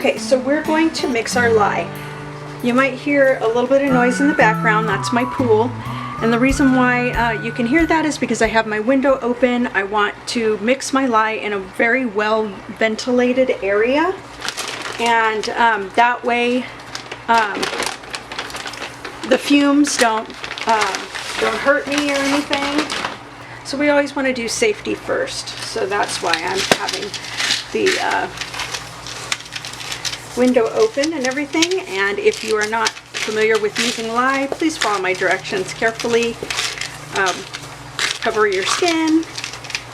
Okay, so we're going to mix our lye. You might hear a little bit of noise in the background. That's my pool. And the reason why you can hear that is because I have my window open. I want to mix my lye in a very well ventilated area. And that way the fumes don't hurt me or anything. So we always want to do safety first. So that's why I'm having the window open and everything. And if you are not familiar with using lye, please follow my directions carefully. Cover your skin.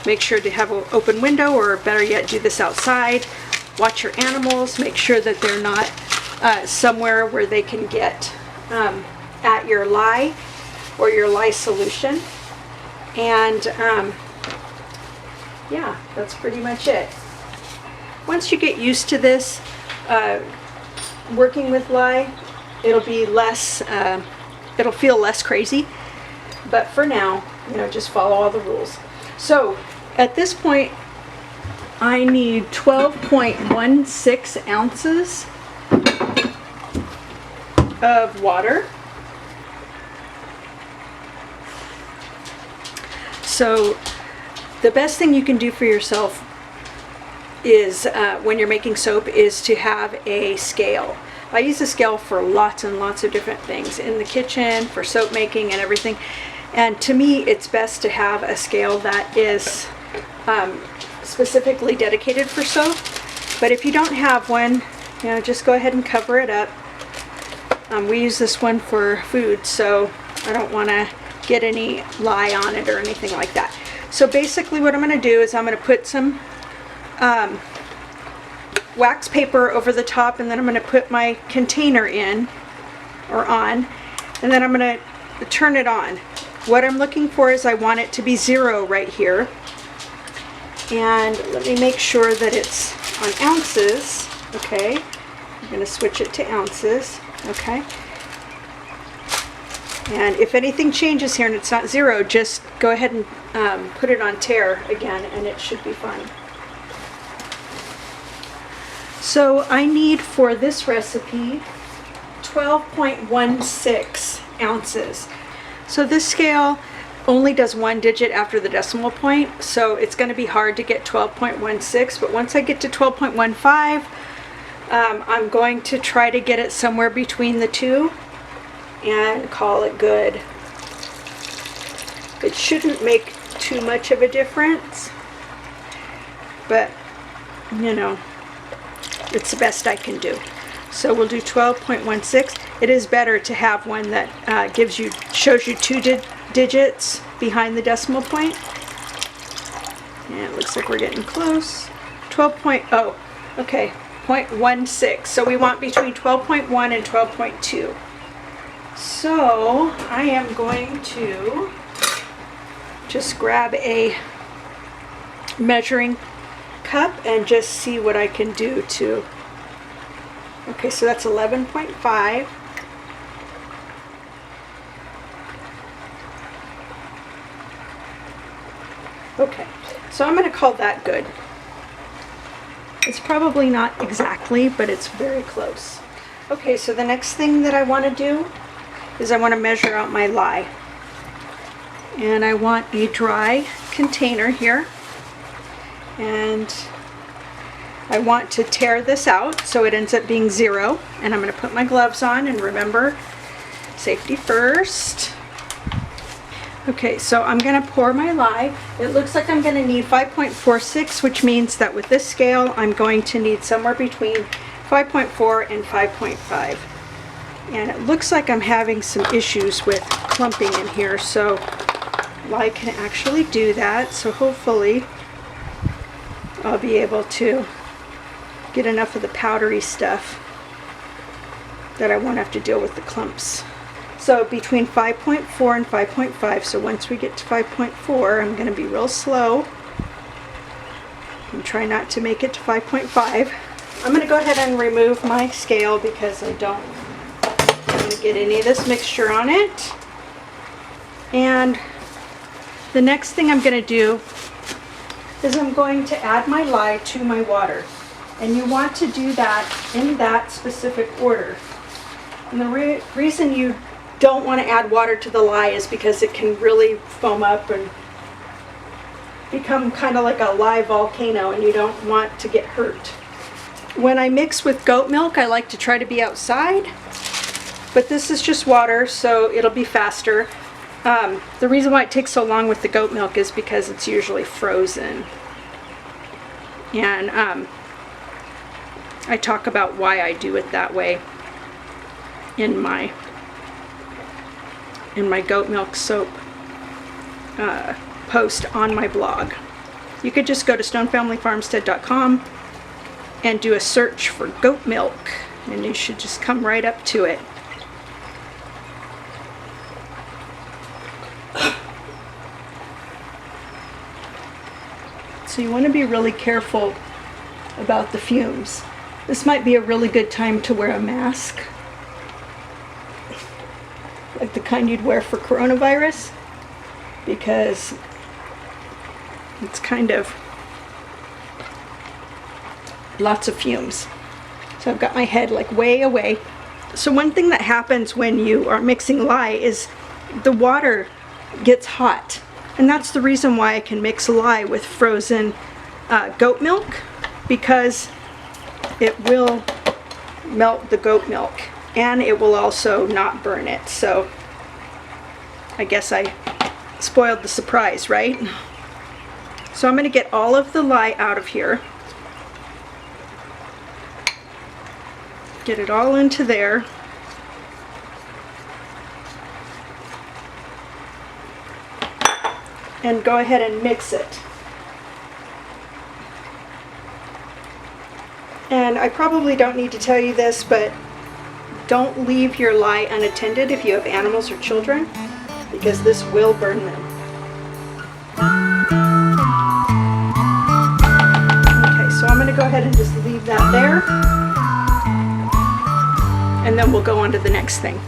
Make sure to have an open window, or better yet, do this outside. Watch your animals. Make sure that they're not somewhere where they can get at your lye or your lye solution. And yeah, that's pretty much it. Once you get used to this, working with lye, it'll be less, it'll feel less crazy. But for now, just follow all the rules. So at this point, I need 12.16 ounces of water. So the best thing you can do for yourself is when you're making soap is to have a scale. I use a scale for lots and lots of different things in the kitchen, for soap making and everything. And to me, it's best to have a scale that is specifically dedicated for soap. But if you don't have one, just go ahead and cover it up. We use this one for food, so I don't want to get any lye on it or anything like that. So basically what I'm going to do is I'm going to put some wax paper over the top, and then I'm going to put my container in or on, and then I'm going to turn it on. What I'm looking for is I want it to be 0 right here, and let me make sure that it's on ounces. Okay, I'm going to switch it to ounces. Okay, and if anything changes here and it's not 0, just go ahead and put it on tare again, and it should be fine. So I need for this recipe 12.16 ounces. So this scale only does 1 digit after the decimal point, so it's going to be hard to get 12.16, but once I get to 12.15, I'm going to try to get it somewhere between the two and call it good. It shouldn't make too much of a difference, but it's the best I can do. So we'll do 12.16. It is better to have one that shows you 2 digits behind the decimal point. And it looks like we're getting close. 12.0. Okay, 0.16. So we want between 12.1 and 12.2. So I am going to just grab a measuring cup and just see what I can do to. Okay, so that's 11.5. Okay, so I'm going to call that good. It's probably not exactly, but it's very close. Okay, so the next thing that I want to do is I want to measure out my lye. And I want a dry container here. And I want to tare this out so it ends up being 0. And I'm going to put my gloves on, and remember, safety first. Okay, so I'm going to pour my lye. It looks like I'm going to need 5.46, which means that with this scale, I'm going to need somewhere between 5.4 and 5.5. And it looks like I'm having some issues with clumping in here, so lye can actually do that. So hopefully I'll be able to get enough of the powdery stuff that I won't have to deal with the clumps. So between 5.4 and 5.5, so once we get to 5.4, I'm going to be real slow and try not to make it to 5.5. I'm going to go ahead and remove my scale because I don't want to get any of this mixture on it. And the next thing I'm going to do is I'm going to add my lye to my water. And you want to do that in that specific order. And the reason you don't want to add water to the lye is because it can really foam up and become kind of like a lye volcano, and you don't want to get hurt. When I mix with goat milk, I like to try to be outside, but this is just water, so it'll be faster. The reason why it takes so long with the goat milk is because it's usually frozen. And I talk about why I do it that way in my goat milk soap post on my blog. You could just go to stonefamilyfarmstead.com and do a search for goat milk, and you should just come right up to it. So you want to be really careful about the fumes. This might be a really good time to wear a mask, like the kind you'd wear for coronavirus, because it's kind of lots of fumes. So I've got my head like way away. So one thing that happens when you are mixing lye is the water gets hot. And that's the reason why I can mix lye with frozen goat milk, because it will melt the goat milk and it will also not burn it. So I guess I spoiled the surprise, right? So I'm going to get all of the lye out of here. Get it all into there. And go ahead and mix it. And I probably don't need to tell you this, but don't leave your lye unattended if you have animals or children, because this will burn them. Okay, so I'm going to go ahead and just leave that there, and then we'll go on to the next thing.